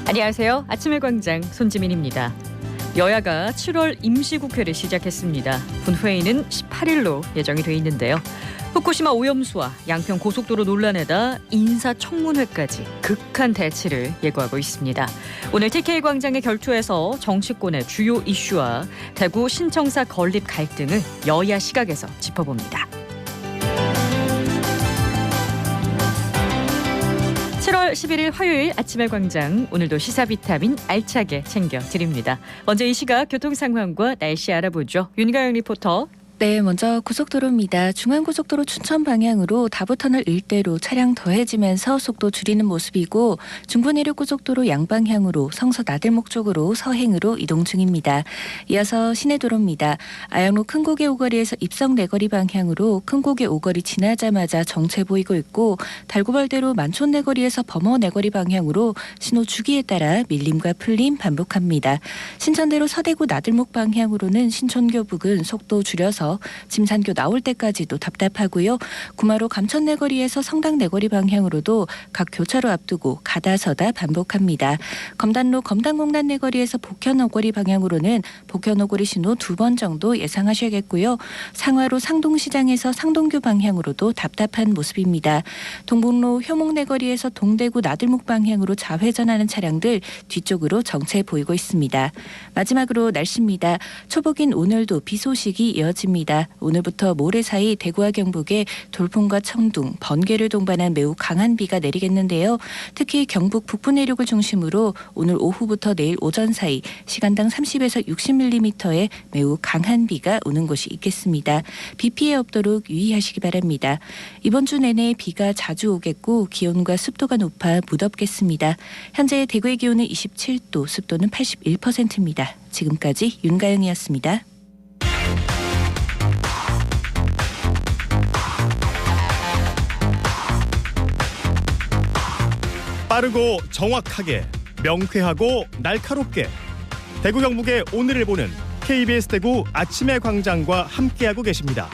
안녕하세요. 아침의 광장 손지민입니다. 여야가 7월 임시국회를 시작했습니다. 본회의는 18일로 예정이 돼 있는데요. 후쿠시마 오염수와 양평 고속도로 논란에다 인사청문회까지 극한 대치를 예고하고 있습니다. 오늘 TK 광장의 결투에서 정치권의 주요 이슈와 대구 신청사 건립 갈등을 여야 시각에서 짚어봅니다. 7월 11일 화요일 아침의 광장, 오늘도 시사 비타민 알차게 챙겨드립니다. 먼저 이 시각 교통 상황과 날씨 알아보죠. 윤가영 리포터. 네, 먼저 고속도로입니다. 중앙고속도로 춘천 방향으로 다부터널 일대로 차량 더해지면서 속도 줄이는 모습이고, 중부내륙고속도로 양방향으로 성서 나들목 쪽으로 서행으로 이동 중입니다. 이어서 시내도로입니다. 아양로 큰고개 오거리에서 입성 내거리 방향으로 큰고개 오거리 지나자마자 정체 보이고 있고, 달구벌대로 만촌 내거리에서 범어 내거리 방향으로 신호 주기에 따라 밀림과 풀림 반복합니다. 신천대로 서대구 나들목 방향으로는 신촌교 부근 속도 줄여서 침산교 나올 때까지도 답답하고요. 구마로 감천 내거리에서 성당 내거리 방향으로도 각 교차로 앞두고 가다 서다 반복합니다. 검단로 검단공단 내거리에서 복현 오거리 방향으로는 복현 오거리 신호 2번 정도 예상하셔야겠고요. 상화로 상동시장에서 상동교 방향으로도 답답한 모습입니다. 동북로 효목 내거리에서 동대구 나들목 방향으로 좌회전하는 차량들 뒤쪽으로 정체 보이고 있습니다. 마지막으로 날씨입니다. 초복인 오늘도 비 소식이 이어집니다. 오늘부터 모레 사이 대구와 경북에 돌풍과 천둥, 번개를 동반한 매우 강한 비가 내리겠는데요. 특히 경북 북부 내륙을 중심으로 오늘 오후부터 내일 오전 사이 시간당 30에서 60mm의 매우 강한 비가 오는 곳이 있겠습니다. 비 피해 없도록 유의하시기 바랍니다. 이번 주 내내 비가 자주 오겠고 기온과 습도가 높아 무덥겠습니다. 현재 대구의 기온은 27도, 습도는 81%입니다. 지금까지 윤가영이었습니다. 빠르고 정확하게, 명쾌하고 날카롭게, 대구 경북의 오늘을 보는 KBS 대구 아침의 광장과 함께하고 계십니다.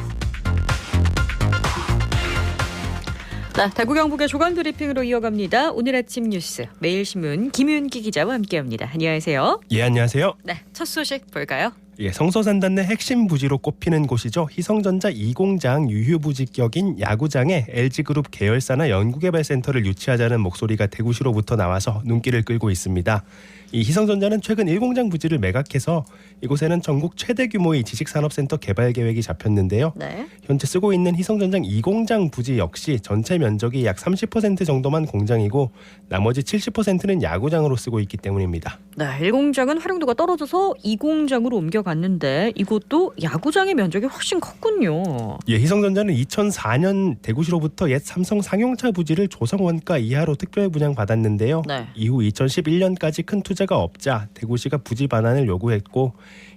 네, 대구 경북의 조간 브리핑으로 이어갑니다. 오늘 아침 뉴스 매일신문 김윤기 기자와 함께합니다. 안녕하세요. 예, 안녕하세요. 네, 첫 소식 볼까요? 예, 성서산단 내 핵심 부지로 꼽히는 곳이죠. 희성전자 2공장 유휴부지격인 야구장에 LG그룹 계열사나 연구개발센터를 유치하자는 목소리가 대구시로부터 나와서 눈길을 끌고 있습니다. 이 희성전자는 최근 1공장 부지를 매각해서 이곳에는 전국 최대 규모의 지식산업센터 개발 계획이 잡혔는데요. 네. 현재 쓰고 있는 희성전장 2공장 부지 역시 전체 면적이 약 30% 정도만 공장이고 나머지 70%는 야구장으로 쓰고 있기 때문입니다. 네, 1공장은 활용도가 떨어져서 2공장으로 옮겨갔는데 이곳도 야구장의 면적이 훨씬 컸군요. 예, 희성전자는 2004년 대구시로부터 옛 삼성 상용차 부지를 조성원가 이하로 특별 분양받았는데요. 네. 이후 2011년까지 큰 투자가 없자 대구시가 부지 반환을 요구했고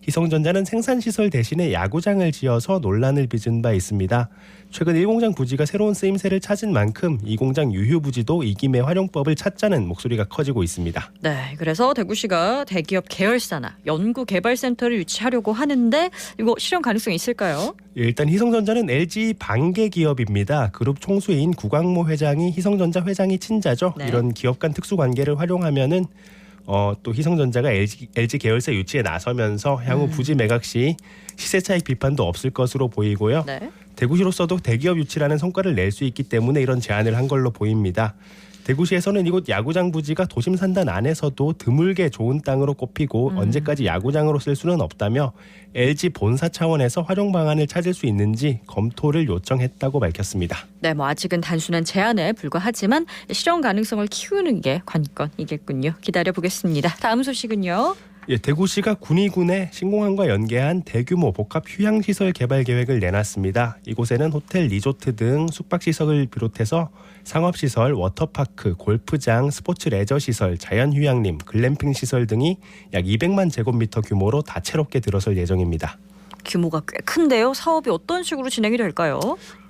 희성전자는 생산시설 대신에 야구장을 지어서 논란을 빚은 바 있습니다. 최근 1공장 부지가 새로운 쓰임새를 찾은 만큼 2공장 유휴부지도 이김의 활용법을 찾자는 목소리가 커지고 있습니다. 네, 그래서 대구시가 대기업 계열사나 연구개발센터를 유치하려고 하는데 이거 실현 가능성이 있을까요? 일단 희성전자는 LG 반개 기업입니다. 그룹 총수인 구광모 회장이 희성전자 회장이 친자죠. 네. 이런 기업 간 특수관계를 활용하면은 또 희성전자가 LG 계열사 유치에 나서면서 향후 부지 매각 시 시세 차익 비판도 없을 것으로 보이고요. 네. 대구시로서도 대기업 유치라는 성과를 낼 수 있기 때문에 이런 제안을 한 걸로 보입니다. 대구시에서는 이곳 야구장 부지가 도심 산단 안에서도 드물게 좋은 땅으로 꼽히고 언제까지 야구장으로 쓸 수는 없다며 LG 본사 차원에서 활용 방안을 찾을 수 있는지 검토를 요청했다고 밝혔습니다. 네, 아직은 단순한 제안에 불과하지만 실현 가능성을 키우는 게 관건이겠군요. 기다려보겠습니다. 다음 소식은요. 예, 대구시가 군위군의 신공항과 연계한 대규모 복합 휴양시설 개발 계획을 내놨습니다. 이곳에는 호텔, 리조트 등 숙박시설을 비롯해서 상업시설, 워터파크, 골프장, 스포츠 레저시설, 자연휴양림, 글램핑 시설 등이 약 200만 제곱미터 규모로 다채롭게 들어설 예정입니다. 규모가 꽤 큰데요. 사업이 어떤 식으로 진행이 될까요?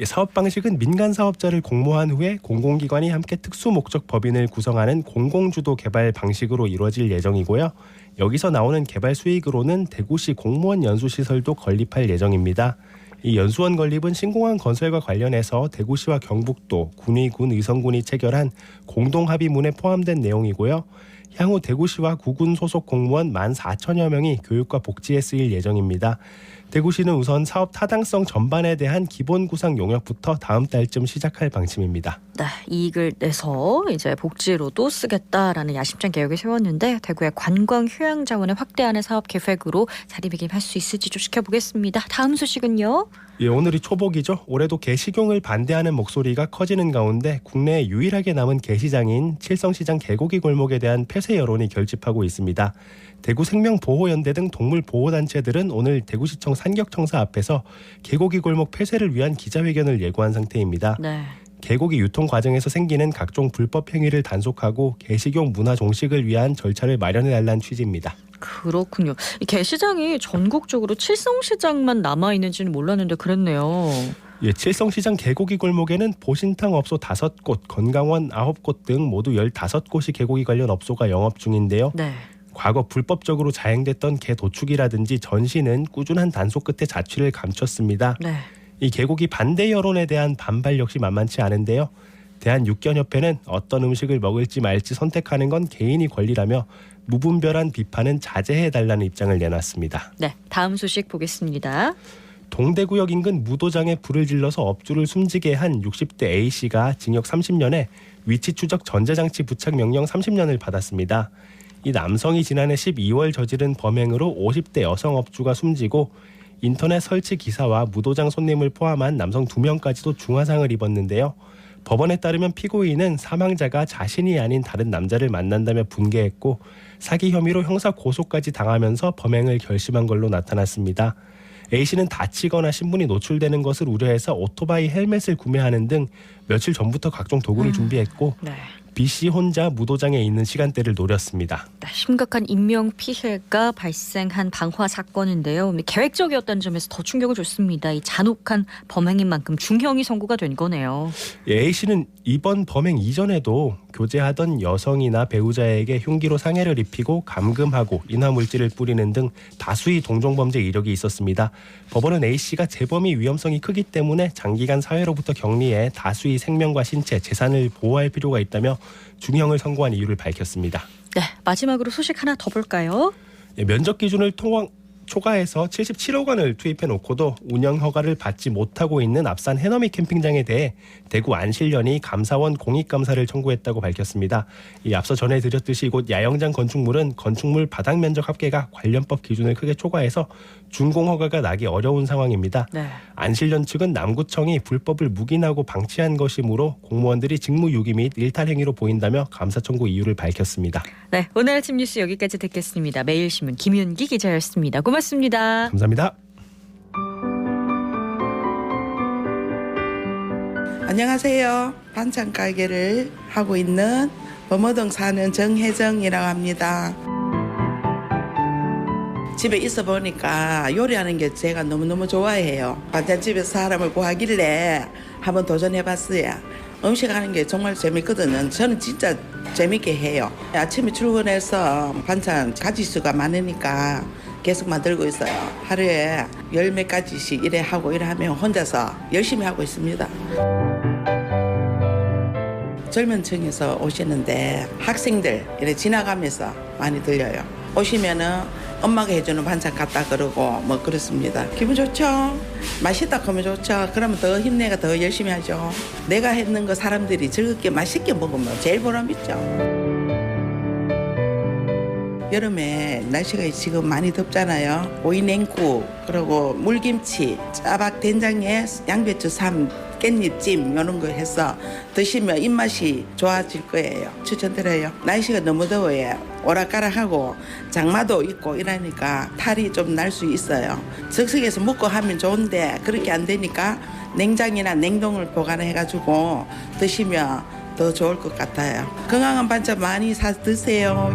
사업 방식은 민간 사업자를 공모한 후에 공공기관이 함께 특수목적 법인을 구성하는 공공주도 개발 방식으로 이루어질 예정이고요. 여기서 나오는 개발 수익으로는 대구시 공무원 연수시설도 건립할 예정입니다. 이 연수원 건립은 신공항 건설과 관련해서 대구시와 경북도, 군위군, 의성군이 체결한 공동합의문에 포함된 내용이고요. 향후 대구시와 구군 소속 공무원 14,000여 명이 교육과 복지에 쓰일 예정입니다. 대구시는 우선 사업 타당성 전반에 대한 기본 구상 용역부터 다음 달쯤 시작할 방침입니다. 네, 이익을 내서 이제 복지로도 쓰겠다라는 야심찬 계획을 세웠는데 대구의 관광 휴양 자원을 확대하는 사업 계획으로 자리매김할 수 있을지 좀 지켜보겠습니다. 다음 소식은요. 예, 오늘이 초복이죠. 올해도 개식용을 반대하는 목소리가 커지는 가운데 국내에 유일하게 남은 개시장인 칠성시장 개고기 골목에 대한 폐쇄 여론이 결집하고 있습니다. 대구 생명보호연대 등 동물보호단체들은 오늘 대구시청 산격청사 앞에서 개고기 골목 폐쇄를 위한 기자회견을 예고한 상태입니다. 네. 개고기 유통 과정에서 생기는 각종 불법 행위를 단속하고 개식용 문화 종식을 위한 절차를 마련해달라는 취지입니다. 그렇군요. 이 개시장이 전국적으로 칠성시장만 남아있는지는 몰랐는데 그랬네요. 예, 칠성시장 개고기 골목에는 보신탕 업소 5곳, 건강원 9곳 등 모두 15곳이 개고기 관련 업소가 영업 중인데요. 네. 과거 불법적으로 자행됐던 개 도축이라든지 전시는 꾸준한 단속 끝에 자취를 감췄습니다. 네. 이 개고기 반대 여론에 대한 반발 역시 만만치 않은데요. 대한육견협회는 어떤 음식을 먹을지 말지 선택하는 건 개인의 권리라며 무분별한 비판은 자제해달라는 입장을 내놨습니다. 네, 다음 소식 보겠습니다. 동대구역 인근 무도장에 불을 질러서 업주를 숨지게 한 60대 A씨가 징역 30년에 위치 추적 전자장치 부착 명령 30년을 받았습니다. 이 남성이 지난해 12월 저지른 범행으로 50대 여성 업주가 숨지고 인터넷 설치 기사와 무도장 손님을 포함한 남성 2명까지도 중화상을 입었는데요. 법원에 따르면 피고인은 사망자가 자신이 아닌 다른 남자를 만난다며 분개했고 사기 혐의로 형사 고소까지 당하면서 범행을 결심한 걸로 나타났습니다. A씨는 다치거나 신분이 노출되는 것을 우려해서 오토바이 헬멧을 구매하는 등 며칠 전부터 각종 도구를 준비했고 네. B씨 혼자 무도장에 있는 시간대를 노렸습니다. 네, 심각한 인명 피해가 발생한 방화 사건인데요. 계획적이었다는 점에서 더 충격을 줬습니다. 이 잔혹한 범행인 만큼 중형이 선고가 된 거네요. A씨는 이번 범행 이전에도 교제하던 여성이나 배우자에게 흉기로 상해를 입히고 감금하고 인화물질을 뿌리는 등 다수의 동종범죄 이력이 있었습니다. 법원은 A씨가 재범의 위험성이 크기 때문에 장기간 사회로부터 격리해 다수의 생명과 신체, 재산을 보호할 필요가 있다며 중형을 선고한 이유를 밝혔습니다. 네, 마지막으로 소식 하나 더 볼까요? 면적 기준을 초과해서 77억 원을 투입해 놓고도 운영 허가를 받지 못하고 있는 앞산 해넘이 캠핑장에 대해 대구 안실련이 감사원 공익감사를 청구했다고 밝혔습니다. 이 앞서 전해드렸듯이 이곳 야영장 건축물은 건축물 바닥 면적 합계가 관련법 기준을 크게 초과해서 준공 허가가 나기 어려운 상황입니다. 네. 안실련 측은 남구청이 불법을 묵인하고 방치한 것이므로 공무원들이 직무유기 및 일탈 행위로 보인다며 감사 청구 이유를 밝혔습니다. 네, 오늘 아침 뉴스 여기까지 듣겠습니다. 매일신문 김윤기 기자였습니다. 고맙습니다. 감사합니다. 안녕하세요. 반찬 가게를 하고 있는 범어동 사는 정혜정이라고 합니다. 집에 있어 보니까 요리하는 게 제가 너무너무 좋아해요. 반찬집에서 사람을 구하길래 한번 도전해봤어요. 음식하는 게 정말 재밌거든요. 저는 진짜 재밌게 해요. 아침에 출근해서 반찬 가지수가 많으니까 계속 만들고 있어요. 하루에 10몇 가지씩 이래 하고 이래 하면 혼자서 열심히 하고 있습니다. 젊은 층에서 오시는데 학생들 이래 지나가면서 많이 들려요. 오시면은 엄마가 해주는 반찬 갖다 그러고 뭐 그렇습니다. 기분 좋죠? 맛있다 하면 좋죠. 그러면 더 힘내가 더 열심히 하죠. 내가 했는 거 사람들이 즐겁게 맛있게 먹으면 제일 보람 있죠. 여름에 날씨가 지금 많이 덥잖아요. 오이냉국 그리고 물김치 짜박 된장에 양배추 삶 깻잎찜 이런 거 해서 드시면 입맛이 좋아질 거예요. 추천드려요. 날씨가 너무 더워요. 오락가락하고 장마도 있고 이러니까 탈이 좀 날 수 있어요. 즉석에서 먹고 하면 좋은데 그렇게 안 되니까 냉장이나 냉동을 보관해가지고 드시면 더 좋을 것 같아요. 건강한 반찬 많이 사 드세요.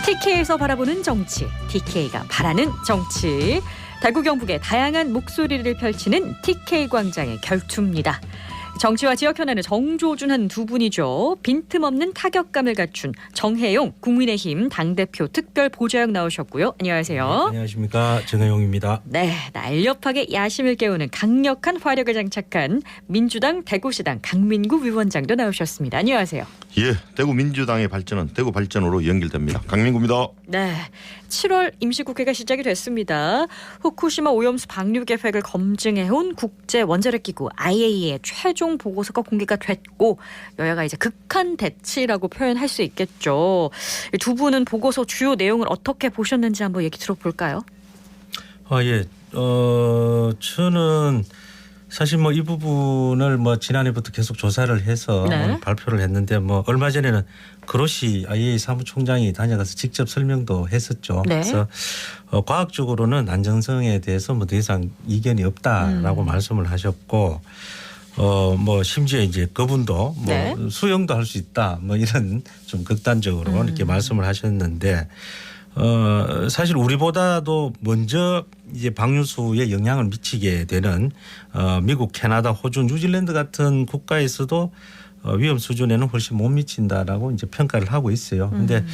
TK에서 바라보는 정치, TK가 바라는 정치. 대구 경북의 다양한 목소리를 펼치는 TK 광장의 결투입니다. 정치와 지역 현안을 정조준한 두 분이죠. 빈틈없는 타격감을 갖춘 정혜용 국민의힘 당대표 특별보좌역 나오셨고요. 안녕하세요. 네, 안녕하십니까. 정혜용입니다. 네, 날렵하게 야심을 깨우는 강력한 화력을 장착한 민주당 대구시당 강민구 위원장도 나오셨습니다. 안녕하세요. 예, 대구 민주당의 발전은 대구 발전으로 연결됩니다. 강민구입니다. 네, 7월 임시국회가 시작이 됐습니다. 후쿠시마 오염수 방류 계획을 검증해온 국제 원자력 기구 IAEA의 최종 보고서가 공개가 됐고 여야가 이제 극한 대치라고 표현할 수 있겠죠. 두 분은 보고서 주요 내용을 어떻게 보셨는지 한번 얘기 들어볼까요? 예, 저는 사실 뭐 이 부분을 뭐 지난해부터 계속 조사를 해서 네. 오늘 발표를 했는데 뭐 얼마 전에는 그로시 IAEA 사무총장이 다녀가서 직접 설명도 했었죠. 네. 그래서 과학적으로는 안정성에 대해서 뭐 더 이상 이견이 없다라고 말씀을 하셨고 뭐 심지어 이제 그분도 뭐 네. 수용도 할 수 있다 뭐 이런 좀 극단적으로 이렇게 말씀을 하셨는데 사실 우리보다도 먼저 이제 방류수에 영향을 미치게 되는 미국, 캐나다, 호주, 뉴질랜드 같은 국가에서도 위험 수준에는 훨씬 못 미친다라고 이제 평가를 하고 있어요. 근데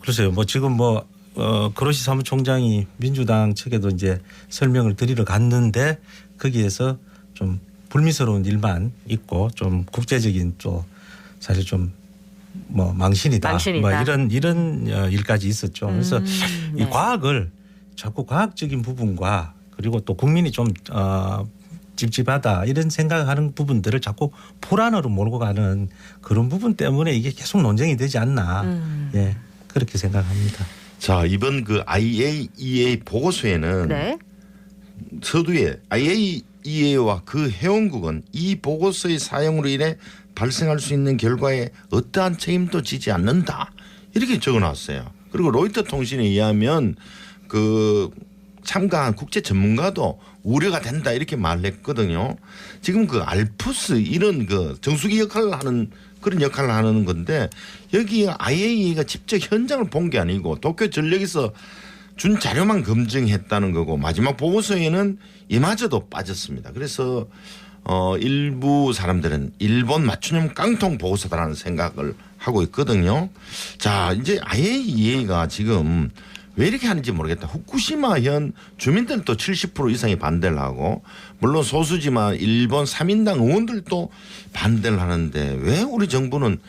글쎄요. 뭐 지금 뭐 그로시 사무총장이 민주당 측에도 이제 설명을 드리러 갔는데 거기에서 좀 불미스러운 일만 있고 좀 국제적인 또 사실 좀 뭐 망신이다. 뭐 이런 일까지 있었죠. 그래서 이 네. 과학을 자꾸 과학적인 부분과 그리고 또 국민이 좀 찝찝하다 이런 생각하는 부분들을 자꾸 불안으로 몰고 가는 그런 부분 때문에 이게 계속 논쟁이 되지 않나. 예, 그렇게 생각합니다. 자, 이번 그 IAEA 보고서에는 네. 서두에 IAEA와 그 회원국은 이 보고서의 사용으로 인해 발생할 수 있는 결과에 어떠한 책임도 지지 않는다. 이렇게 적어놨어요. 그리고 로이터 통신에 의하면 그 참가한 국제 전문가도 우려가 된다 이렇게 말했거든요. 지금 그 알프스 이런 그 정수기 역할을 하는 그런 역할을 하는 건데 여기 IAEA가 직접 현장을 본 게 아니고 도쿄 전력에서 준 자료만 검증했다는 거고 마지막 보고서에는 이마저도 빠졌습니다. 그래서 일부 사람들은 일본 맞춤형 깡통 보고서다라는 생각을 하고 있거든요. 자, 이제 IAEA가 지금 왜 이렇게 하는지 모르겠다. 후쿠시마 현 주민들도 70% 이상이 반대를 하고 물론 소수지만 일본 3인당 의원들도 반대를 하는데 왜 우리 정부는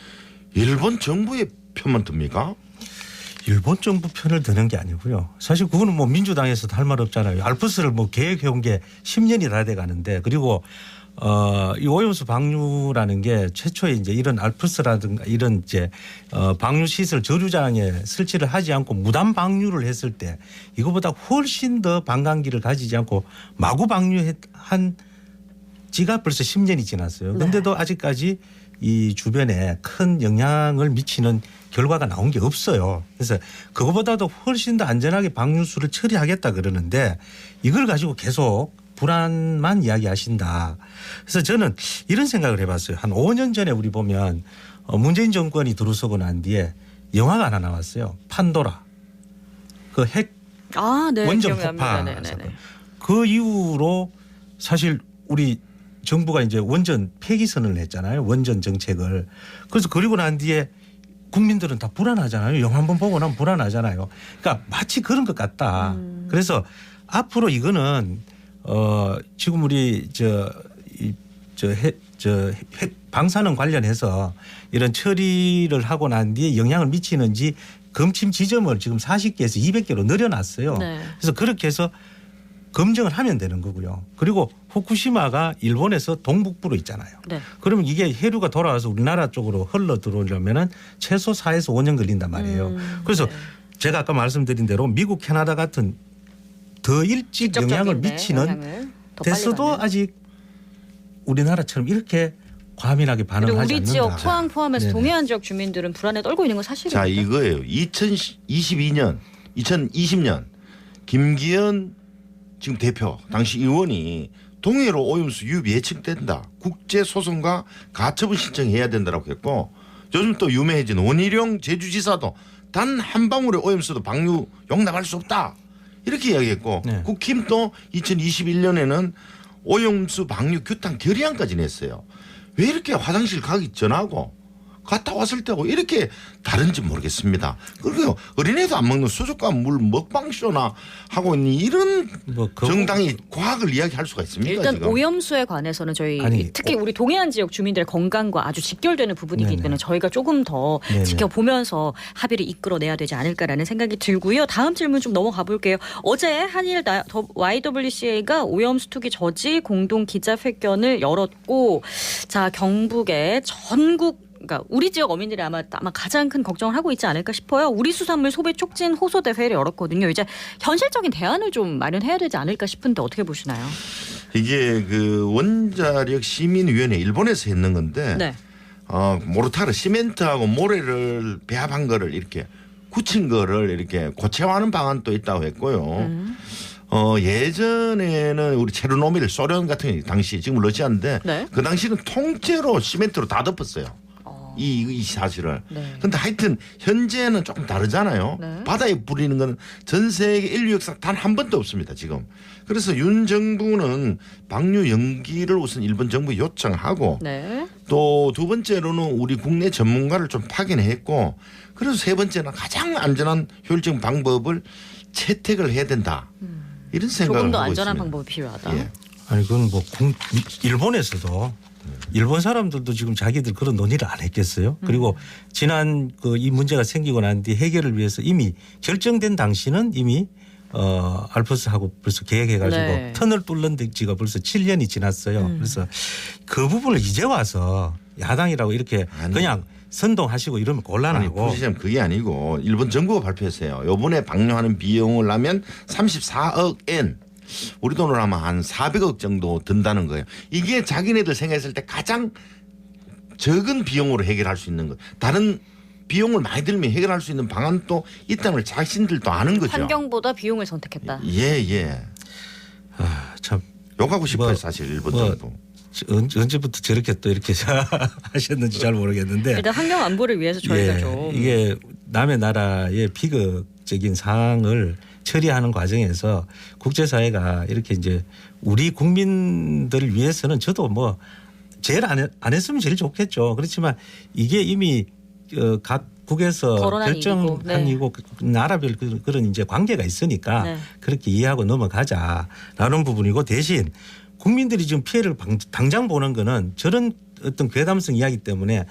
일본 정부의 편만 듭니까? 일본 정부 편을 드는 게 아니고요. 사실 그거는 뭐 민주당에서도 할 말 없잖아요. 알프스를 뭐 계획해온 게 10년이 다 돼 가는데 그리고 이 오염수 방류라는 게 최초에 이제 이런 알프스라든가 이런 이제 방류 시설 저류장에 설치를 하지 않고 무단 방류를 했을 때 이거보다 훨씬 더 반감기를 가지지 않고 마구 방류한 지가 벌써 10년이 지났어요. 그런데도 아직까지 이 주변에 큰 영향을 미치는 결과가 나온 게 없어요. 그래서 그거보다도 훨씬 더 안전하게 방류수를 처리하겠다 그러는데 이걸 가지고 계속 불안만 이야기하신다. 그래서 저는 이런 생각을 해봤어요. 한 5년 전에 우리 보면 문재인 정권이 들어서고 난 뒤에 영화가 하나 나왔어요. 판도라. 그 핵 네, 원전 기억납니다. 폭파. 네네네. 그 이후로 사실 우리 정부가 이제 원전 폐기 선언을 했잖아요. 원전 정책을. 그래서 그리고 난 뒤에 국민들은 다 불안하잖아요. 영화 한번 보고 나면 불안하잖아요. 그러니까 마치 그런 것 같다. 그래서 앞으로 이거는 지금 우리 핵 방사능 관련해서 이런 처리를 하고 난 뒤에 영향을 미치는지 검침 지점을 지금 40개에서 200개로 늘려놨어요. 네. 그래서 그렇게 해서 검증을 하면 되는 거고요. 그리고 후쿠시마가 일본에서 동북부로 있잖아요. 네. 그러면 그러면 이게 해류가 돌아와서 우리나라 쪽으로 흘러 들어오려면은 최소 4에서 5년 걸린단 말이에요. 그래서 네. 제가 아까 말씀드린 대로 미국, 캐나다 같은 더 일찍 영향을 직접적인, 미치는 영향을 더 빨리 됐어도 받는. 아직 우리나라처럼 이렇게 과민하게 반응을 그리고 하지 우리 않는다. 지역 포항 포함해서 네네. 동해안 지역 주민들은 불안에 떨고 있는 건 사실입니다. 자, 이거예요. 2020년 김기현 지금 대표 당시 의원이 동해로 오염수 유입 예측된다. 국제 소송과 가처분 신청해야 된다라고 했고 요즘 또 유명해진 원희룡 제주지사도 단 한 방울의 오염수도 방류 용납할 수 없다. 이렇게 이야기했고 네. 국힘도 2021년에는 오염수 방류 규탄 결의안까지 냈어요. 왜 이렇게 화장실 가기 전하고 갔다 왔을 때하고 이렇게 다른지 모르겠습니다. 그리고 어린애도 안 먹는 수족관 물 먹방쇼나 하고 있는 이런 정당이 과학을 이야기할 수가 있습니까? 일단 지금? 오염수에 관해서는 저희 아니, 특히 우리 동해안 지역 주민들의 건강과 아주 직결되는 부분이기 네네. 때문에 저희가 조금 더 네네. 지켜보면서 합의를 이끌어내야 되지 않을까라는 생각이 들고요. 다음 질문 좀 넘어가 볼게요. 어제 한일 YWCA가 오염수 투기 저지 공동 기자회견을 열었고, 자 경북의 전국 그러니까 우리 지역 어민들이 아마 가장 큰 걱정을 하고 있지 않을까 싶어요. 우리 수산물 소비 촉진 호소 대회를 열었거든요. 이제 현실적인 대안을 좀 마련해야 되지 않을까 싶은데 어떻게 보시나요? 이게 그 원자력 시민위원회 일본에서 했는 건데 네. 모르타르 시멘트하고 모래를 배합한 거를 이렇게 굳힌 거를 이렇게 고체화하는 방안도 있다고 했고요. 예전에는 우리 체르노빌 소련 같은 당시 지금 러시아인데 네. 그 당시는 통째로 시멘트로 다 덮었어요. 이 사실을. 네. 근데 하여튼 현재는 조금 다르잖아요. 네. 바다에 뿌리는 건 전 세계 인류 역사 단 한 번도 없습니다. 지금. 그래서 윤 정부는 방류 연기를 우선 일본 정부에 요청하고 네. 또 두 번째로는 우리 국내 전문가를 좀 파견했고 그래서 세 번째는 가장 안전한 효율적인 방법을 채택을 해야 된다. 이런 생각을 조금 더 하고 안전한 있습니다. 방법이 필요하다. 예. 아니 그건 뭐 일본에서도 일본 사람들도 지금 자기들 그런 논의를 안 했겠어요. 그리고 지난 이 문제가 생기고 난 뒤 해결을 위해서 이미 결정된 당시는 이미 알프스하고 벌써 계획해가지고 네. 터널 뚫는 지가 벌써 7년이 지났어요. 그래서 그 부분을 이제 와서 야당이라고 이렇게 아니. 그냥 선동하시고 이러면 아니 곤란하고. 부시장 그게 아니고 일본 정부가 발표했어요. 이번에 방류하는 비용을 하면 34억 엔. 우리 돈으로 하면 한 400억 정도 든다는 거예요. 이게 자기네들 생각했을 때 가장 적은 비용으로 해결할 수 있는 거. 다른 비용을 많이 들면 해결할 수 있는 방안도 있다는 걸 자신들도 아는 거죠. 환경보다 비용을 선택했다. 예. 참 욕하고 싶어요 뭐, 사실 일본 뭐, 정부. 언제부터 저렇게 또 이렇게 하셨는지 잘 모르겠는데 일단 환경 안보를 위해서 저희가 예, 좀 이게 남의 나라의 비극적인 상황을 처리하는 과정에서 국제사회가 이렇게 이제 우리 국민들을 위해서는 저도 뭐 제일 안 했으면 제일 좋겠죠. 그렇지만 이게 이미 각국에서 거론한 결정한 일이고, 네. 이고 나라별 그런 이제 관계가 있으니까 네. 그렇게 이해하고 넘어가자라는 부분이고 대신 국민들이 지금 피해를 당장 보는 거는 저런 어떤 괴담성 이야기 때문에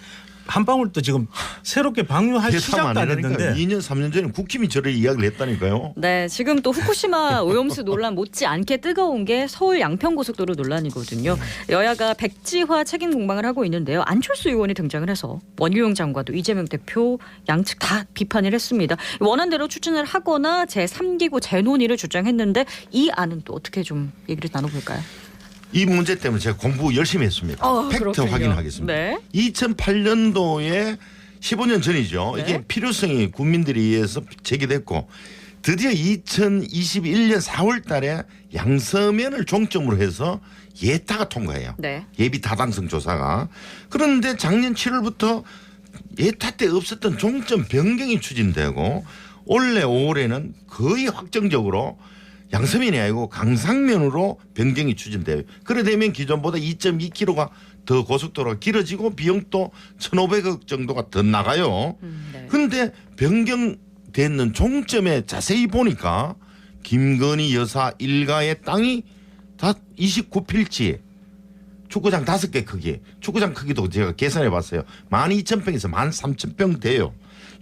한 방울 또 지금 새롭게 방류할 시작도 안 했는데 2년 3년 전에 국힘이 저를 이야기를 했다니까요. 네, 지금 또 후쿠시마 오염수 논란 못지않게 뜨거운 게 서울 양평고속도로 논란이거든요. 여야가 백지화 책임 공방을 하고 있는데요. 안철수 의원이 등장을 해서 원유영 장관도 이재명 대표 양측 다 비판을 했습니다. 원안대로 추진을 하거나 제3기구 재논의를 주장했는데 이 안은 또 어떻게 좀 얘기를 나눠볼까요? 이 문제 때문에 제가 공부 열심히 했습니다. 팩트 그렇군요. 확인하겠습니다. 네. 2008년도에 15년 전이죠. 네. 이게 필요성이 국민들에 의해서 제기됐고 드디어 2021년 4월 달에 양서면을 종점으로 해서 예타가 통과해요. 네. 예비 타당성 조사가. 그런데 작년 7월부터 예타 때 없었던 종점 변경이 추진되고 올해 5월에는 거의 확정적으로 양서면이 아니고 강상면으로 변경이 추진돼요. 그래 되면 기존보다 2.2km가 더 고속도로가 길어지고 비용도 1,500억 정도가 더 나가요. 네. 그런데 변경되는 종점에 자세히 보니까 김건희 여사 일가의 땅이 다 29필지 축구장 5개 크기 축구장 크기도 제가 계산해 봤어요. 12,000평에서 13,000평 돼요.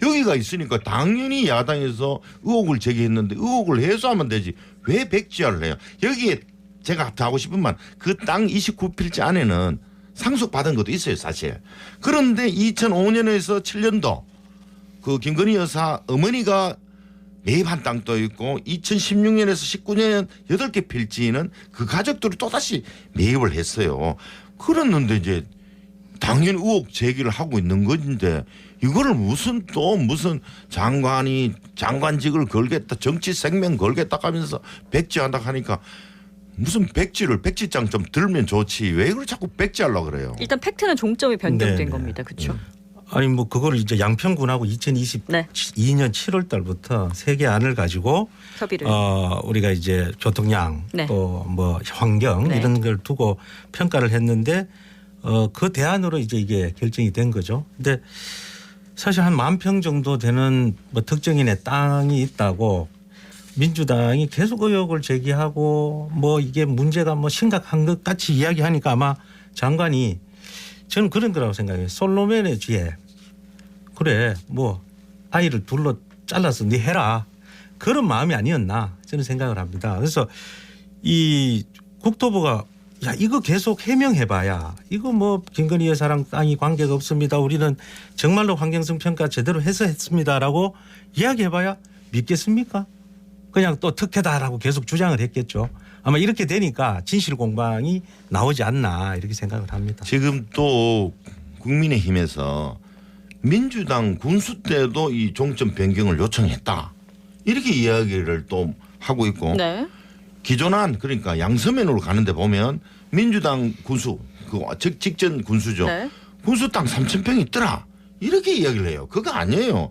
여기가 있으니까 당연히 야당에서 의혹을 제기했는데 의혹을 해소하면 되지. 왜 백지화를 해요? 여기에 제가 더 하고 싶은 말 그 땅 29필지 안에는 상속받은 것도 있어요 사실. 그런데 2005년에서 7년도 그 김건희 여사 어머니가 매입한 땅도 있고 2016년에서 19년 8개 필지는 그 가족들이 또다시 매입을 했어요. 그랬는데 이제 당연히 의혹 제기를 하고 있는 건데 이거를 무슨 장관직을 걸겠다 정치 생명 걸겠다 하면서 백지한다 하니까 무슨 백지장 좀 들면 좋지 왜 그걸 자꾸 백지하려고 그래요. 일단 팩트는 종점이 변경된 네네. 겁니다. 그렇죠? 아니 뭐 그걸 이제 양평군하고 2022년 7월 달부터 세 개 안을 가지고 협의를. 우리가 이제 교통량 네. 또 뭐 환경 네. 이런 걸 두고 평가를 했는데 그 대안으로 이제 이게 결정이 된 거죠. 근데 사실 한 10,000평 정도 되는 뭐 특정인의 땅이 있다고 민주당이 계속 의혹을 제기하고 뭐 이게 문제가 뭐 심각한 것 같이 이야기하니까 아마 장관이 저는 그런 거라고 생각해요. 솔로몬의 쥐에 그래 뭐 아이를 둘로 잘라서 네 해라 그런 마음이 아니었나 저는 생각을 합니다. 그래서 이 국토부가 야 이거 계속 해명해봐야 이거 뭐 김건희 여사랑 땅이 관계가 없습니다. 우리는 정말로 환경성 평가 제대로 해서 했습니다라고 이야기해봐야 믿겠습니까? 그냥 또 특혜다라고 계속 주장을 했겠죠. 아마 이렇게 되니까 진실 공방이 나오지 않나 이렇게 생각을 합니다. 지금 또 국민의힘에서 민주당 군수 때도 이 종점 변경을 요청했다. 이렇게 이야기를 또 하고 있고 네. 기존안 그러니까 양서면으로 가는데 보면 민주당 군수 그 직전 군수죠. 네. 군수 땅 3,000평 있더라. 이렇게 이야기를 해요. 그거 아니에요.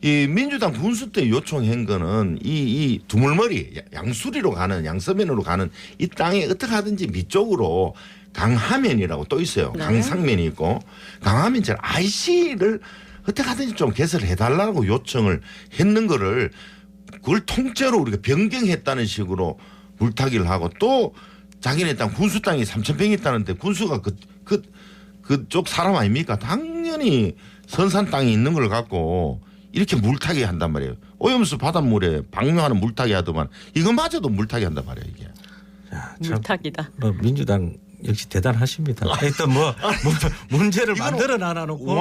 이 민주당 군수 때 요청한 거는 이 두물머리 양수리로 가는 양서면으로 가는 이 땅에 어떻게 하든지 밑쪽으로 강하면이라고 또 있어요. 네. 강상면이 있고 강하면처럼 IC를 어떻게 하든지 좀 개설을 해달라고 요청을 했는 거를 그걸 통째로 우리가 변경했다는 식으로 물타기를 하고 또 자기네 땅 군수 땅이 3,000평 있다는데 군수가 그쪽 사람 아닙니까? 당연히 선산 땅이 있는 걸 갖고 이렇게 물타기 한단 말이에요. 오염수 바닷물에 방류하는 물타기 하더만 이거마저도 물타기 한단 말이에요 이게. 야, 참 물타기다. 뭐 민주당 역시 대단하십니다. 일단 뭐 문제를 만들어 놔놓고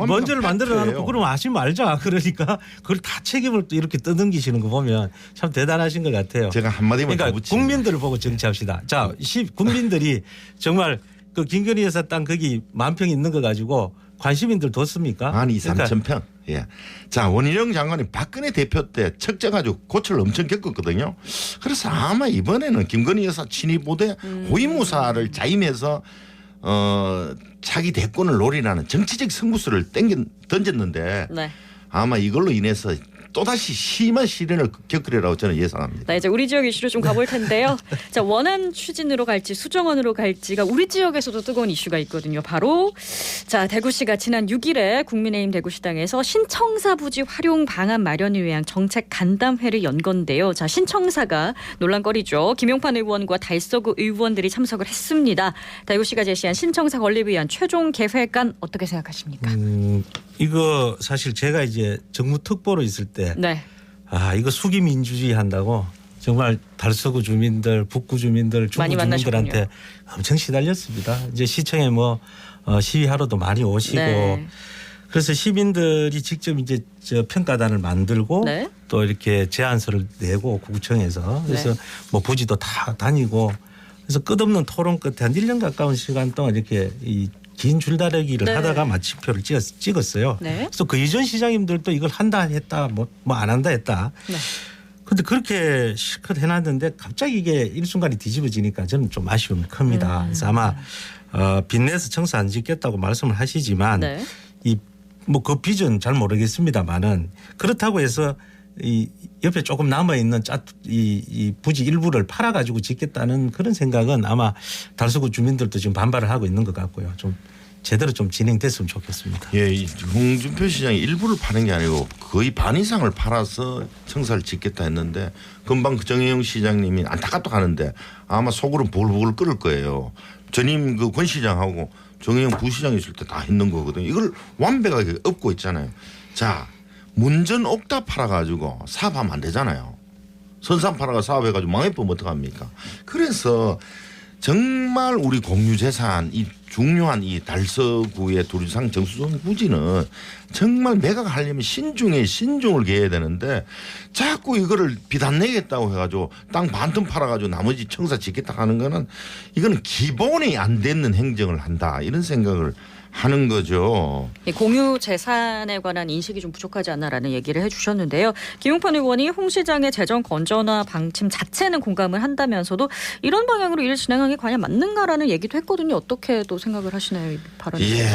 문제를 만들어 놔놓고 그럼 아시 말자 그러니까 그걸 다 책임을 또 이렇게 떠넘기시는 거 보면 참 대단하신 것 같아요. 제가 한마디만 더 그러니까 붙이면 국민들을 보고 정치합시다. 자, 국민들이 정말 그 김건희 여사 땅 거기 10,000평 있는 거 가지고 관심인들 뒀습니까? 한 2, 그러니까 3,000평. 예. 자, 원희룡 장관이 박근혜 대표 때 척져가지고 고초를 엄청 겪었거든요. 그래서 아마 이번에는 김건희 여사 친위부대 호위무사를 자임해서 차기 대권을 노리라는 정치적 승부수를 던졌는데 네. 아마 이걸로 인해서 또다시 심한 시련을 겪으리라고 저는 예상합니다. 네, 이제 우리 지역 이슈로 좀 가볼 텐데요. 자, 원안 추진으로 갈지 수정안으로 갈지가 우리 지역에서도 뜨거운 이슈가 있거든요. 바로 자 대구시가 지난 6일에 국민의힘 대구시당에서 신청사 부지 활용 방안 마련을 위한 정책 간담회를 연 건데요. 자 신청사가 논란거리죠. 김용판 의원과 달서구 의원들이 참석을 했습니다. 대구시가 제시한 신청사 건립을 위한 최종 계획안 어떻게 생각하십니까? 이거 사실 제가 이제 정무 특보로 있을 때 네. 이거 수기 민주주의 한다고 정말 달서구 주민들, 북구 주민들, 중구 많이 주민들한테 엄청 시달렸습니다. 이제 시청에 뭐 시위하러도 많이 오시고 네. 그래서 시민들이 직접 이제 저 평가단을 만들고 네. 또 이렇게 제안서를 내고 구청에서 그래서 네. 뭐 부지도 다 다니고 그래서 끝없는 토론 끝에 한 1년 가까운 시간 동안 이렇게 이 긴 줄다리기를 네. 하다가 마침표를 찍었어요. 네. 그래서 그 이전 시장님들도 이걸 한다 했다 뭐 안 한다 했다. 네. 그런데 그렇게 실컷 해놨는데 갑자기 이게 일순간에 뒤집어지니까 저는 좀 아쉬움이 큽니다. 그래서 아마 빚내서 청사 안 짓겠다고 말씀을 하시지만 네. 이 뭐 그 빚은 잘 모르겠습니다만은 그렇다고 해서 이 옆에 조금 남아 있는 이 부지 일부를 팔아 가지고 짓겠다는 그런 생각은 아마 달서구 주민들도 지금 반발을 하고 있는 것 같고요. 좀 제대로 좀 진행됐으면 좋겠습니다. 예, 이 홍준표 시장이 일부를 파는 게 아니고 거의 반 이상을 팔아서 청사를 짓겠다 했는데 금방 그 정혜영 시장님이 안타깝다 하는데 아마 속으로 부글부글 끓을 거예요. 전임 그 권 시장하고 정혜영 부시장 있을 때 다 했는 거거든요. 이걸 완벽하게 엎고 있잖아요. 자, 문전 옥탑 팔아가지고 사업하면 안 되잖아요. 선산 팔아가 사업해가지고 망해보면 어떡합니까? 그래서 정말 우리 공유재산 이 중요한 이 달서구의 두류상 정수성 부지는 정말 매각하려면 신중에 신중을 기해야 되는데 자꾸 이거를 빚 안 내겠다고 해가지고 땅 반틈 팔아가지고 나머지 청사 짓겠다 하는 거는 이거는 기본이 안 되는 행정을 한다 이런 생각을 하는 거죠. 공유 재산에 관한 인식이 좀 부족하지 않나라는 얘기를 해주셨는데요. 김용판 의원이 홍 시장의 재정 건전화 방침 자체는 공감을 한다면서도 이런 방향으로 일을 진행하는 게 과연 맞는가라는 얘기도 했거든요. 어떻게 또 생각을 하시나요? 이 발언에 예. 대해서.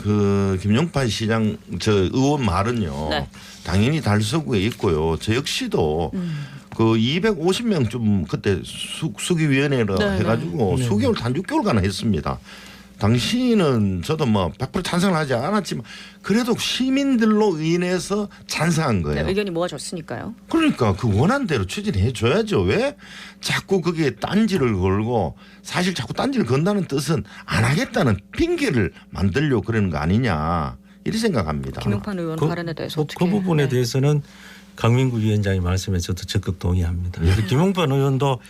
그 김용팔 시장 저 의원 말은요. 네. 당연히 달서구에 있고요. 저 역시도 그 250명 좀 그때 수기위원회를 네, 해가지고 네. 수개월 단 6개월간 했습니다. 당시는 저도 뭐 100% 찬성을 하지 않았지만 그래도 시민들로 인해서 찬성한 거예요. 네, 의견이 모아졌으니까요. 그러니까 그 원한 대로 추진해 줘야죠. 왜 자꾸 그게 딴지를 걸고 사실 자꾸 딴지를 건다는 뜻은 안 하겠다는 핑계를 만들려고 그러는 거 아니냐 이렇게 생각합니다. 김용판 의원 발언에 대해서 어떻게? 그 부분에 네. 대해서는 강민구 위원장의 말씀에 저도 적극 동의합니다. 그래서 김용판 의원도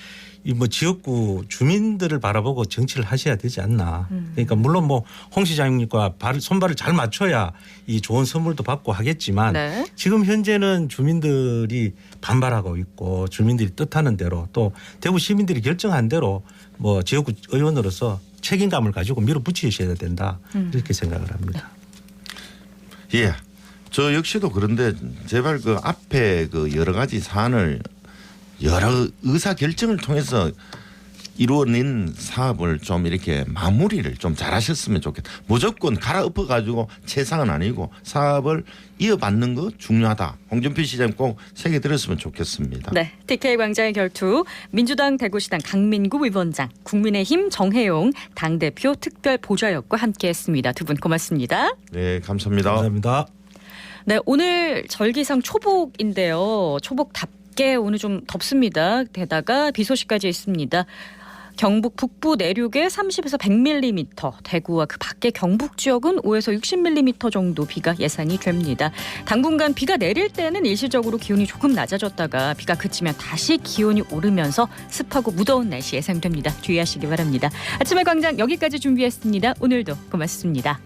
이 뭐 지역구 주민들을 바라보고 정치를 하셔야 되지 않나. 그러니까 물론 뭐 홍 시장님과 손발을 잘 맞춰야 이 좋은 선물도 받고 하겠지만 네. 지금 현재는 주민들이 반발하고 있고 주민들이 뜻하는 대로 또 대구 시민들이 결정한 대로 뭐 지역구 의원으로서 책임감을 가지고 밀어붙이셔야 된다. 이렇게 생각을 합니다. 예. 저 역시도 그런데 제발 그 앞에 그 여러 가지 사안을 여러 의사 결정을 통해서 이루어낸 사업을 좀 이렇게 마무리를 좀 잘하셨으면 좋겠다. 무조건 갈아엎어 가지고 최상은 아니고 사업을 이어받는 거 중요하다. 홍준표 시장 꼭 새겨 들었으면 좋겠습니다. 네, TK 광장의 결투 민주당 대구시당 강민구 위원장, 국민의힘 정혜용 당대표 특별 보좌역과 함께했습니다. 두 분 고맙습니다. 네, 감사합니다. 감사합니다. 네, 오늘 절기상 초복인데요. 초복답게 오늘 좀 덥습니다. 게다가 비 소식까지 있습니다. 경북 북부 내륙에 30에서 100mm, 대구와 그 밖의 경북 지역은 5에서 60mm 정도 비가 예상이 됩니다. 당분간 비가 내릴 때는 일시적으로 기온이 조금 낮아졌다가 비가 그치면 다시 기온이 오르면서 습하고 무더운 날씨 예상됩니다. 주의하시기 바랍니다. 아침의 광장 여기까지 준비했습니다. 오늘도 고맙습니다.